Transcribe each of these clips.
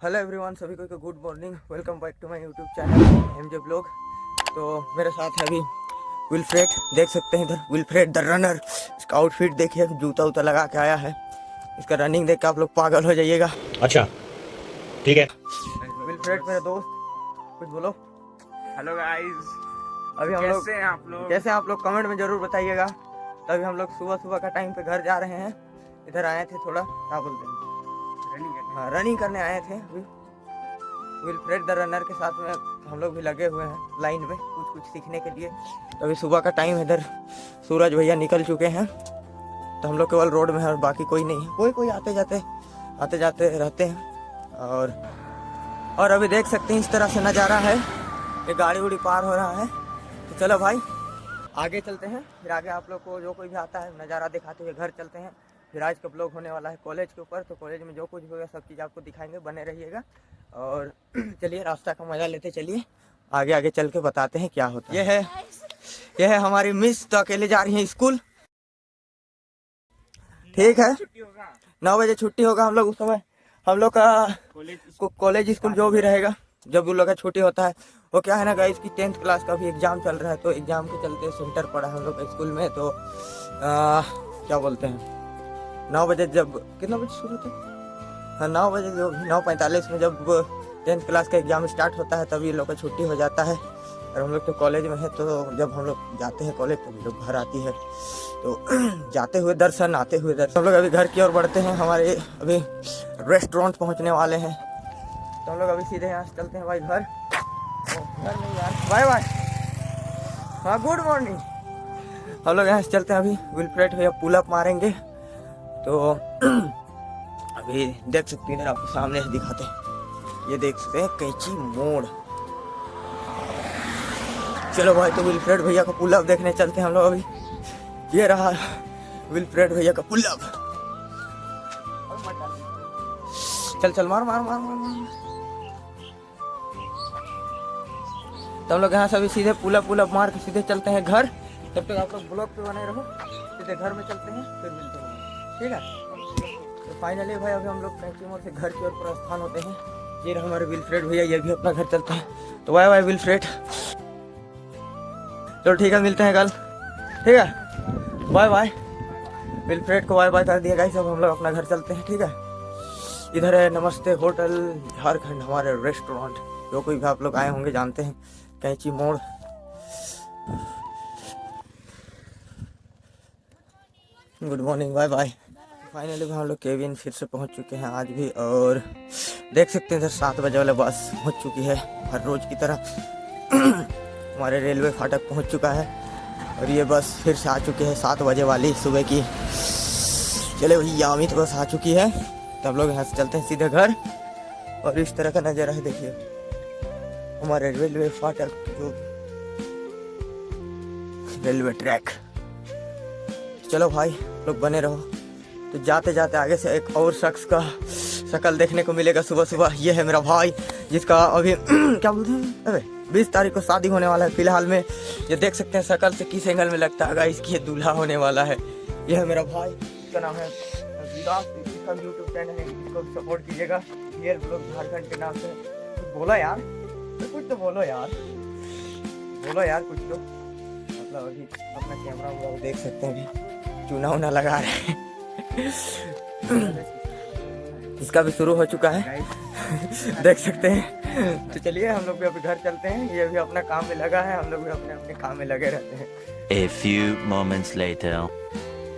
Hello everyone, सभी को good morning. Welcome back to my YouTube channel MJ blog. तो मेरे साथ है अभी विल्फ्रेड, देख सकते हैं इधर विल्फ्रेड द रनर। इसका आउटफिट देखिए, जूता उता लगा के आया है। इसका रनिंग देख के आप लोग पागल हो जाइएगा। अच्छा ठीक है। विल्फ्रेड मेरे दोस्त, कुछ बोलो। हेलो गाइस, अभी हम लोग कैसे हैं आप लोग? कमेंट में जरूर बताइएगा। तो अभी हम लोग सुबह सुबह का टाइम पे घर जा रहे हैं। इधर आए थे, थोड़ा क्या बोलते हैं, रनिंग करने आए थे। अभी विल्फ्रेड द रनर के साथ में हम लोग भी लगे हुए हैं लाइन में कुछ सीखने के लिए। तो अभी सुबह का टाइम है, इधर सूरज भैया निकल चुके हैं। तो हम लोग केवल रोड में है और बाकी कोई नहीं है। कोई आते जाते रहते हैं। और अभी देख सकते हैं इस तरह से नज़ारा है। ये गाड़ी उड़ी पार हो रहा है। तो चलो भाई आगे चलते हैं। फिर आगे आप लोग को जो कोई भी आता है नज़ारा दिखाते हुए घर चलते हैं। फिर आज का ब्लॉग होने वाला है कॉलेज के ऊपर। तो कॉलेज में जो कुछ होगा सब चीज़ आपको दिखाएंगे, बने रहिएगा। और चलिए रास्ता का मज़ा लेते चलिए, आगे चल के बताते हैं क्या होता है। ये है हमारी मिस, तो अकेले जा रही है स्कूल। ठीक है, 9 बजे छुट्टी होगा। हम लोग उस समय हम लोग का कॉलेज स्कूल जो भी रहेगा, जब उन लोग का छुट्टी होता है। वो क्या है ना गाइस, इसकी 10th क्लास का भी एग्जाम चल रहा है। तो एग्जाम के चलते सेंटर पड़ा है हम लोग का स्कूल में। तो क्या बोलते हैं, 9 बजे जब कितना बजे शुरू होता है, हाँ 9 बजे, जो 9:45 में जब 10th क्लास का एग्जाम स्टार्ट होता है तभी लोग का छुट्टी हो जाता है। और हम लोग तो कॉलेज में है, तो जब हम लोग जाते हैं कॉलेज तभी लोग घर आती है। तो जाते हुए दर्शन, आते हुए दर्शन। हम लोग अभी घर की ओर बढ़ते हैं। हमारे अभी रेस्टोरेंट पहुंचने वाले हैं। तो हम लोग अभी सीधे यहाँ से चलते हैं भाई घर नहीं यार, बाय बाय। हाँ गुड मॉर्निंग। हम लोग यहाँ से चलते हैं। अभी विल्फ्रेड भैया पुल अप मारेंगे। तो अभी देख सकते हैं, आपको सामने से दिखाते हैं। ये देख सकते हैं कैंची मोड़। चलो भाई, तो विल्फ्रेड भैया का पुल अप देखने चलते हैं हम लोग अभी। ये रहा विल्फ्रेड भैया का पुल अप। चल मार। तो हम लोग यहाँ से अभी सीधे पुल अप मार के सीधे चलते हैं घर। तब तक आप लोग ब्लॉग पे बने रहो। सीधे घर में चलते हैं, फिर मिलते हैं, ठीक है। तो फाइनली भाई अभी हम लोग कैंची मोड़ से घर की ओर प्रस्थान होते हैं। ये रहा हमारे विल्फ्रेड भैया, ये भी अपना घर चलते हैं। तो बाय विल्फ्रेड। चलो ठीक है, मिलते हैं कल, ठीक है। बाय। विल्फ्रेड को बाय कर दिया गाइस। अब हम लोग अपना घर चलते हैं, ठीक है। इधर है नमस्ते होटल झारखंड, हमारे रेस्टोरेंट। जो कोई भी आप लोग आए होंगे जानते हैं, कैंची मोड़। Good morning, bye. फाइनली हम लोग केबिन फिर से पहुंच चुके हैं आज भी। और देख सकते हैं इधर 7 बजे वाला बस पहुंच चुकी है हर रोज की तरह। हमारे रेलवे फाटक पहुंच चुका है और ये बस फिर से आ चुकी है 7 बजे वाली सुबह की। चले भैया, अमित बस आ चुकी है। तो हम लोग यहाँ से चलते हैं सीधे घर। और इस तरह का नज़ारा है, देखिए हमारे रेलवे फाटक, जो रेलवे ट्रैक। चलो भाई लोग बने रहो। तो जाते आगे से एक और शख्स का शक्ल देखने को मिलेगा सुबह सुबह। ये है मेरा भाई, जिसका अभी क्या बोलते हैं, अरे 20 तारीख को शादी होने वाला है। फिलहाल में ये देख सकते हैं शक्ल से किस एंगल में लगता है इसकी, ये दूल्हा होने वाला है। यह है मेरा भाई, इसका नाम है विकास। इसका यूट्यूब चैनल है, इसको सपोर्ट कीजिएगा। रियल ब्लॉग झारखंड के नाम से। कुछ बोलो यार, कुछ तो बोलो यार, कुछ तो। मतलब अभी अपना कैमरा हुआ देख सकते हैं, अभी चूना लगा रहे हैं। इसका भी शुरू हो चुका है। देख सकते हैं। तो चलिए हम लोग भी अभी घर चलते हैं। ये भी अपना काम में लगा है, हम लोग भी अपने काम में लगे रहते हैं। A few moments later.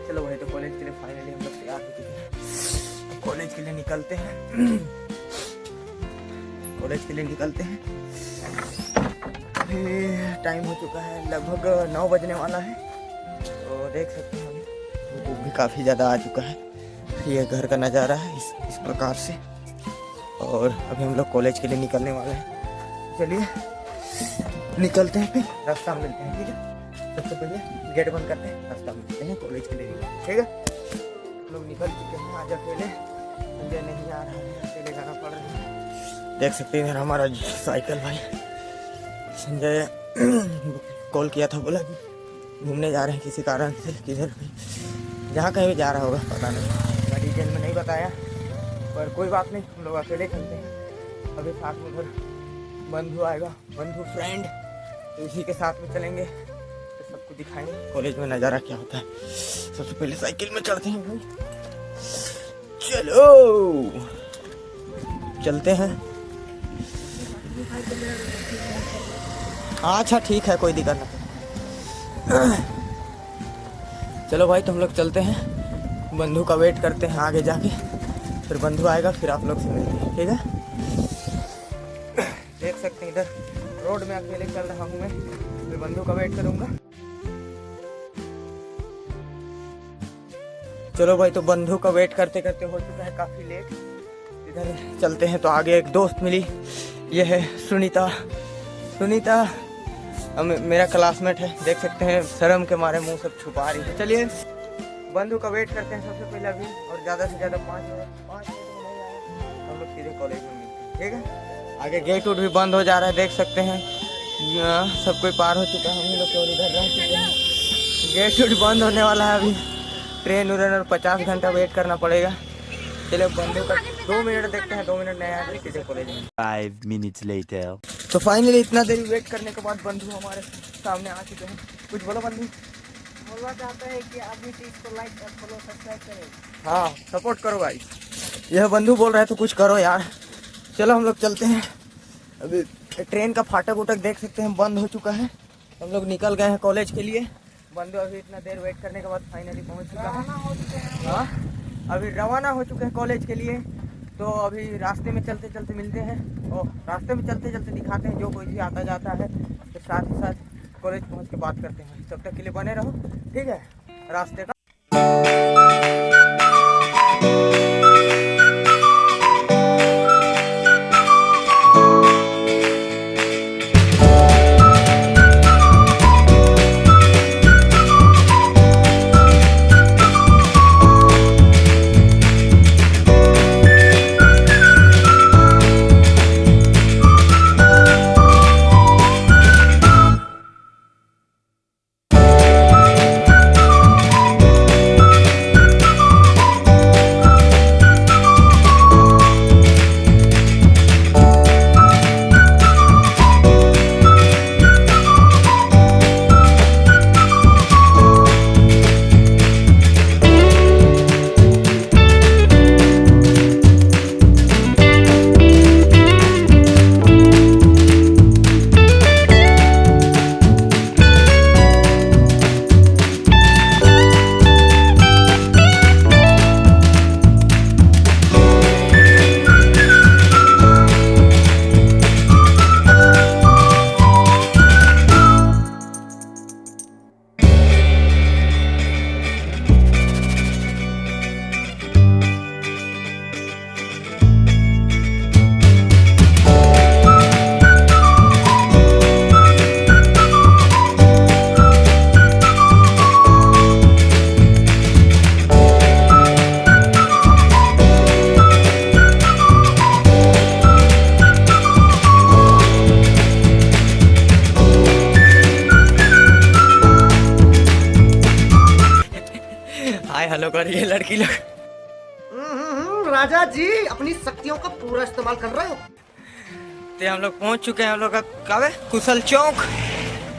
चलो भाई, तो कॉलेज के लिए फाइनली हम लोग तैयार हो चुके हैं। कॉलेज के लिए निकलते हैं। अभी टाइम हो चुका है, लगभग 9 बजने वाला है। तो देख सकते हैं धूप भी काफ़ी ज़्यादा आ चुका है। ये घर का नज़ारा है इस प्रकार से। और अभी हम लोग कॉलेज के लिए निकलने वाले हैं। चलिए निकलते हैं, फिर रास्ता में मिलते हैं, ठीक है। सबसे पहले गेट बंद करते हैं, रास्ता में मिलते हैं कॉलेज के लिए, ठीक है। हम लोग निकल चुके हैं। आज अकेले संजय नहीं आ रहा है, अकेले जाना पड़ रहा है। देख सकते हैं हमारा साइकिल भाई संजय कॉल किया था, बोला घूमने जा रहे हैं किसी कारण से, किधर भी, जहाँ कहीं भी जा रहा होगा पता नहीं, डिटेल में नहीं बताया। पर कोई बात नहीं, हम लोग अकेले चलते हैं। अभी साथ में उधर बंधु आएगा, बंधु फ्रेंड, तो इसी के साथ में चलेंगे, तो सबको दिखाएंगे कॉलेज में नज़ारा क्या होता है। सबसे पहले साइकिल में चढ़ते हैं भाई, चलो चलते हैं। अच्छा ठीक है, कोई दिक्कत नहीं। चलो भाई, तो हम लोग चलते हैं, बंधु का वेट करते हैं आगे जाके, फिर बंधु आएगा, फिर आप लोग से मिलते हैं, ठीक है। देख सकते हैं इधर रोड में अकेले चल रहा हूँ मैं, फिर बंधु का वेट करूँगा। चलो भाई, तो बंधु का वेट करते करते हो चुका है काफ़ी लेट, इधर चलते हैं। तो आगे एक दोस्त मिली, ये है सुनीता। सुनीता मेरा क्लासमेट है, देख सकते हैं शर्म के मारे मुंह सब छुपा रही है। चलिए बंधु का वेट करते हैं सबसे पहले अभी, और ज़्यादा से ज़्यादा 5 मिनट में नहीं आए हम लोग सीधे कॉलेज में मिलते हैं, ठीक है। आगे गेट उट भी बंद हो जा रहा है, देख सकते हैं सब कोई पार हो चुका है, हम ही लोग केवल इधर रह चुके हैं। गेट उट बंद होने वाला है अभी, ट्रेन उड़न और 50 घंटा वेट करना पड़ेगा। चलिए बंधु का 2 मिनट देखते हैं, 2 मिनट नहीं आया सीधे कॉलेज में। 5 minutes later. तो फाइनली इतना देर वेट करने के बाद बंधु हमारे सामने आ चुके हैं। कुछ बोलो बंधु। बोलना चाहता है कि आदमी इसको लाइक और फॉलो सब्सक्राइब करें। हाँ, सपोर्ट करो भाई। यह बंधु बोल रहा है तो कुछ करो यार। चलो हम लोग चलते हैं। अभी ट्रेन का फाटक उटक देख सकते हैं बंद हो चुका है, हम लोग निकल गए हैं कॉलेज के लिए। बंधु अभी इतना देर वेट करने के बाद फाइनली पहुँच चुका है। हाँ, अभी रवाना हो चुके हैं कॉलेज के लिए। तो अभी रास्ते में चलते चलते मिलते हैं, और रास्ते में चलते चलते दिखाते हैं जो कोई भी आता जाता है, तो साथ ही साथ कॉलेज पहुंच के बात करते हैं। तब तक के लिए बने रहो, ठीक है। रास्ते का हेलो कर रही है लड़की लोग। राजा जी अपनी शक्तियों का पूरा इस्तेमाल कर रहे हो। तो हम लोग पहुंच चुके हैं, हम लोग का कहाँ है, कुशल चौक।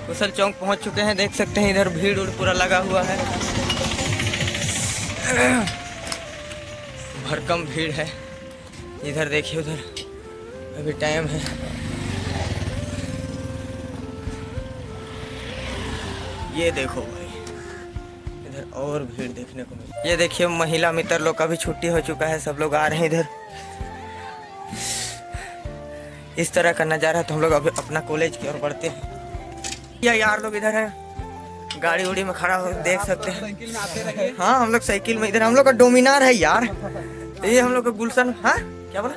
कुशल चौक पहुंच चुके हैं, देख सकते हैं इधर भीड़ उड़ पूरा लगा हुआ है, भरकम भीड़ है। इधर देखिए, उधर अभी टाइम है, ये देखो भाई, इधर और भीड़ देखने को मिली। ये देखिए महिला मित्र लोग का भी छुट्टी हो चुका है, सब लोग आ रहे हैं इधर। इस तरह का नज़ारा। तो हम लोग अभी अपना कॉलेज की ओर बढ़ते हैं। यार लोग इधर है, गाड़ी उड़ी में खड़ा हो, देख सकते हैं। हाँ, हम लोग साइकिल में, इधर हम लोग का डोमिनार है यार, ये हम लोग का गुलशन। हाँ क्या बोला,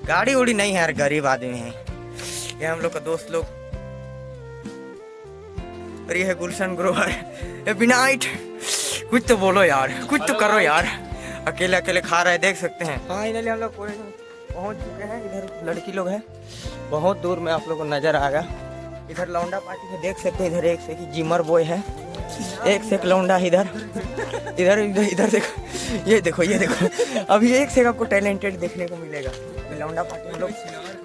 गाड़ी उड़ी नहीं है यार, गरीब आदमी है। ये हम लोग का दोस्त लोग, और ये है गुलशन ग्रोवर। ये विनाइट, कुछ तो बोलो यार, कुछ तो करो यार, अकेले अकेले खा रहे हैं, देख सकते हैं। फाइनली हम लोग कॉलेज में पहुंच चुके हैं। इधर लड़की लोग हैं, बहुत दूर में आप लोगों को नजर आएगा। इधर लौंडा पार्टी है, देख सकते हैं। इधर एक से एक जिमर बॉय है, एक से एक लौंडा। इधर इधर इधर इधर देखो, ये देखो, ये देखो, अभी एक से एक आपको टैलेंटेड देखने को मिलेगा। अभी लौंडा पार्टी हम लोग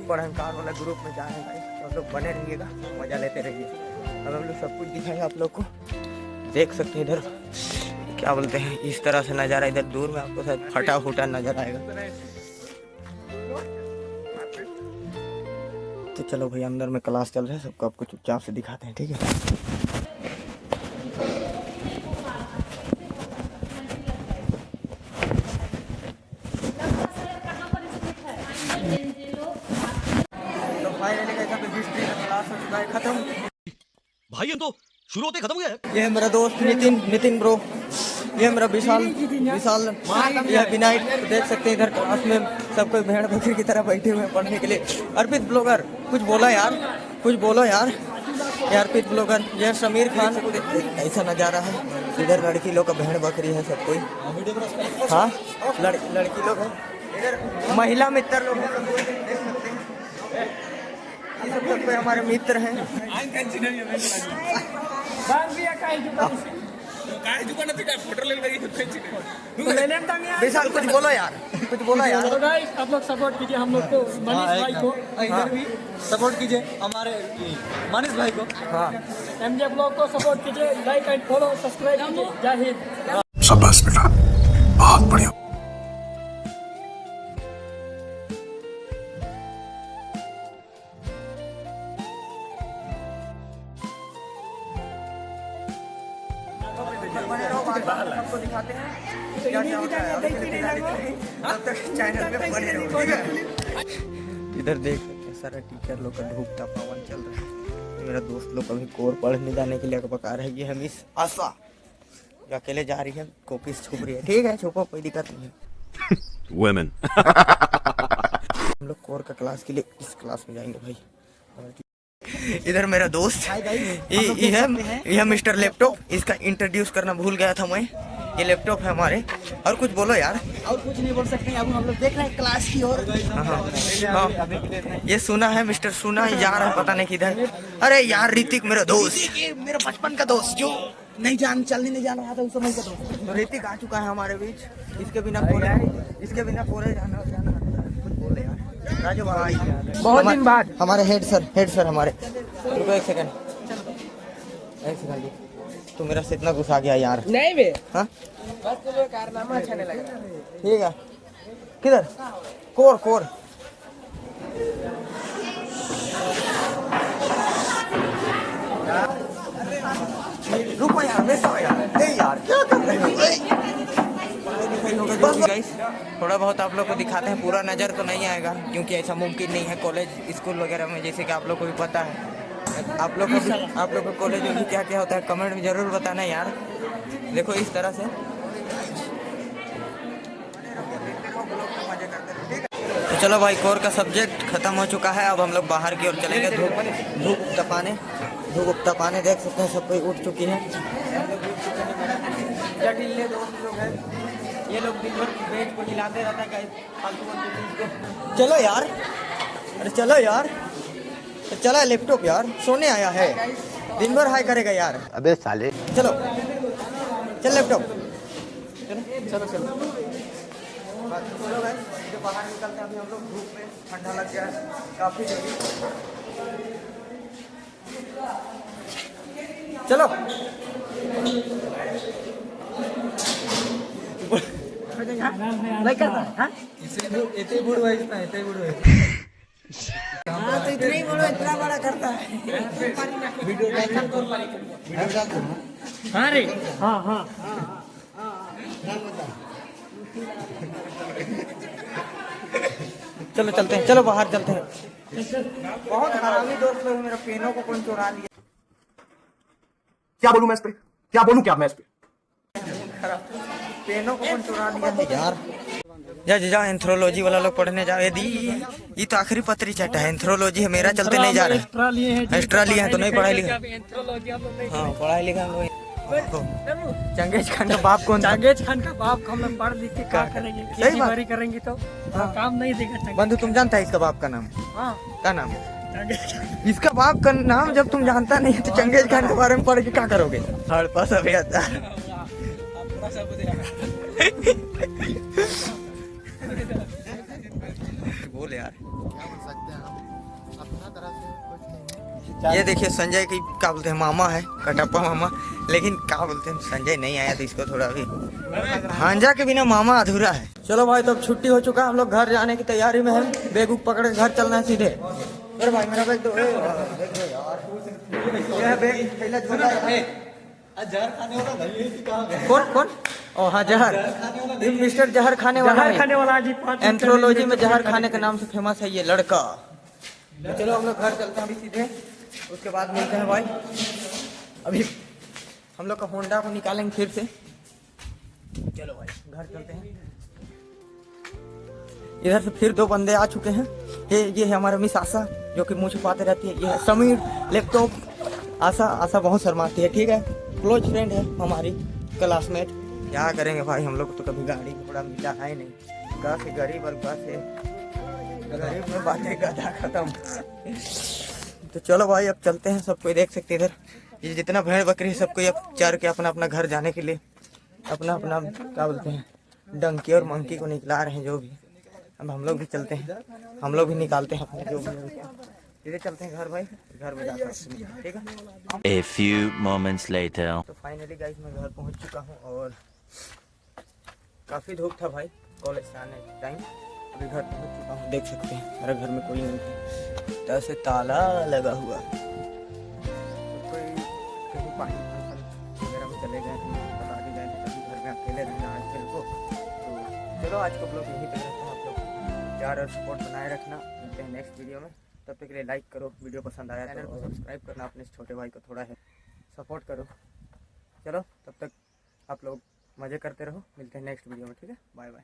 पढ़नकार वाला ग्रुप में जा रहे हैं भाई, तो आप लोग बने रहिएगा, मजा लेते रहिए। अब हम लोग सब कुछ दिखाएंगे आप लोग को, देख सकते हैं इधर क्या बोलते हैं, इस तरह से नज़ारा इधर दूर में आपको शायद फटा फूटा नजर आएगा। तो चलो भाई अंदर में क्लास चल रहा है, सबको आपको चुपचाप से दिखाते हैं, ठीक है। तो फाइनली कैसा तो हिस्ट्री का क्लास हो चुका है खत्म भाई हम तो शुरू होते खत्म हो गया। ये है मेरा दोस्त नितिन ब्रो, ये है मेरा विशाल, ये है विनायक। तो देख सकते हैं इधर क्लास में सब कोई भेड़ बकरी की तरह बैठे हुए हैं पढ़ने के लिए। अर्पित ब्लॉगर कुछ बोला यार, कुछ बोलो यार। ये अर्पित ब्लॉगर, ये समीर खान। ऐसा नज़ारा है, इधर लड़की लोग का भेड़ बकरी है सब कोई। हाँ लड़की लोग है, इधर महिला मित्र लोग हैं, सब कोई देख सकते हैं। ये सब कोई हमारे मित्र हैं। विशाल कुछ बोलो यार, कुछ बोलो यार। तो गाइस आप लोग सपोर्ट कीजिए हम लोग को, मनीष भाई को, इधर भी सपोर्ट कीजिए हमारे मनीष भाई को। हाँ एमजे ब्लॉग को सपोर्ट कीजिए, लाइक एंड फॉलो सब्सक्राइब कीजिए। जय हिंद। शाबाश बेटा, बहुत बढ़िया। बने रहो, सबको दिखाते हैं क्या क्या होता है। तब तक चैनल पे बने रहो, ठीक है। इधर देख सकते हैं सारा टीचर लोग का धूपता पावन चल रहा है। मेरा दोस्त लोग अभी कोर पढ़ने जाने के लिए बका रही है। ये है मिस आशा जो अकेले जा रही है, कॉपी से छुप रही है। ठीक है छुपो, कोई दिक्कत नहीं है। वुमेन हम लोग कोर का क्लास के लिए इस क्लास में जाएंगे भाई। इधर मेरा दोस्त यह मिस्टर लैपटॉप, इसका इंट्रोड्यूस करना भूल गया था मैं। ये लैपटॉप है हमारे। और कुछ बोलो यार। और कुछ नहीं बोल सकते, अब हम लोग देख रहे हैं क्लास की ओर। हाँ। ये सुना है मिस्टर सुना ही जा रहा है, पता नहीं किधर। अरे यार ऋतिक मेरा दोस्त, मेरा बचपन का दोस्त जो नहीं जान रहा था उस समय का दोस्त। तो ऋतिक आ चुका है हमारे बीच। इसके बिना कोरे जाना कुछ बोले यार राजू भाई। बहुत दिन बाद हमारे हेड सर हमारे। रुको एक सेकंड तू मेरा से इतना गुस्सा गया यार। नहीं बे, हाँ बस तुम्हें कारनामा अच्छा नहीं लगा। ठीक है, किधर कोर रुको यार, वैसा यार नहीं यार, क्या कर रहे हो। बस गाइस थोड़ा बहुत आप लोग को दिखाते हैं, पूरा नज़र तो नहीं आएगा क्योंकि ऐसा मुमकिन नहीं है कॉलेज स्कूल वगैरह में, जैसे कि आप लोग को भी पता है। आप लोग को कॉलेज में भी क्या क्या होता है कमेंट में ज़रूर बताना यार। देखो इस तरह से तो चलो भाई, कोर का सब्जेक्ट खत्म हो चुका है। अब हम लोग बाहर की ओर चलेंगे धूप तपाने। देख सकते हैं सब कोई उठ चुकी है। दोस्त लोग हैं, ये लोग दिन भर बेंच को हिलाते रहता है फालतू। चलो यार, अरे चलो यार, चला लैपटॉप यार, सोने आया है, दिन भर हाई करेगा यार। अबे साले चलो चल लैपटॉप, चलो जो बाहर निकलते हैं अभी हम लोग धूप में, ठंडा लग गया है काफी जल्दी। चलो लाइक करता है। इतने बुढ़ है, इतने बुढ़ है। हाँ तो इतना ही बोलो, इतना बड़ा करता है। वीडियो डालते हैं। हाँ रे, हाँ चलो चलते हैं, चलो बाहर चलते हैं। बहुत हरामी दोस्त लोग, मेरा पेनों को कौन चुरा लिया। क्या बोलूं मैं इस पे, क्या बोलूं क्या मैं इस पे। पेनों को कौन चुरा लिया है यार। जा एंथ्रोलॉजी वाला लोग पढ़ने जाओ। यदि ये तो आखिरी पत्री चट है, एंथ्रोलॉजी है, मेरा चलते नहीं जा रहा है। एक्स्ट्रा लिए हैं तो नहीं पढ़ाई लिखा। हाँ पढ़ाई लिखा हम लोग। चंगेज खान का बाप कौन था? चंगेज खान का बाप को हम लोग पढ़ लिख के क्या करेंगे, खेती बाड़ी करेंगे तो काम नहीं देगा। बंधु तुम जानता है इसका बाप का नाम? हाँ क्या नाम? इसका बाप का नाम जब तुम जानता नहीं है तो चंगेज खान के बारे में पढ़ के क्या करोगे? हड़पा सब आता बोल यार। यार। ये देखिए संजय की क्या बोलते हैं मामा है, कटप्पा मामा, लेकिन क्या बोलते हैं संजय नहीं आया तो इसको थोड़ा भी हांजा के बिना मामा अधूरा है। चलो भाई तो अब छुट्टी हो चुका है, हम लोग घर जाने की तैयारी में हैं। बैग उग पकड़ के घर चलना है सीधे। अरे भाई मेरा बैग दो यार, ये है बैग, थैला छोटा है। कौन कौन? ओ हाँ जहर, ये मिस्टर जहर खाने वाला है। खाने वाला जी एंथ्रोलॉजी में जहर खाने के नाम से फेमस है ये लड़का। तो चलो हम लोग घर चलते हैं अभी सीधे, उसके बाद मिलते हैं भाई। अभी हम लोग का होंडा को निकालेंगे फिर से। चलो भाई घर चलते हैं। इधर से फिर दो बंदे आ चुके हैं। ये है हमारा मिस आशा जो कि मुँह छुपाते रहती है। ये है समीर लैपटॉप। आशा बहुत शर्माती है, ठीक है, क्लोज फ्रेंड है हमारी, क्लासमेट। क्या करेंगे भाई, हम लोग को तो कभी गाड़ी घोड़ा मिला है नहीं। गा से गरीब और गा से गरीब में बातें गधा खत्म। तो चलो भाई अब चलते हैं। सबको देख सकते इधर ये जितना भेड़ बकरी है सबको अब चर के अपना अपना घर जाने के लिए अपना अपना क्या बोलते हैं डंकी और मंकी को निकला रहे हैं जो भी। अब हम लोग भी चलते हैं, हम लोग भी निकालते हैं अपने जो भी। सीधे चलते हैं घर भाई, घर में जाकर ठीक है। A few moments later. तो फाइनली गाइस मैं घर पहुंच चुका हूं और काफ़ी धूप था भाई कॉलेज से आने के टाइम। अभी घर पहुंच चुका हूं, देख सकते हैं मेरे घर में कोई नहीं है, तो ऐसे ताला लगा हुआ। तो कोई कहीं पानी वगैरह में चले गए बता दी जाए, तभी घर में अकेले रहना आज फिर को। तो चलो आज को लोग यही तक रहते हैं। आप लोग प्यार और सपोर्ट बनाए रखना। मिलते हैं नेक्स्ट वीडियो में, तब तक के लिए लाइक करो, वीडियो पसंद आया चैनल को सब्सक्राइब करना, अपने छोटे भाई को थोड़ा है सपोर्ट करो। चलो तब तक आप लोग मज़े करते रहो, मिलते हैं नेक्स्ट वीडियो में, ठीक है, बाय बाय।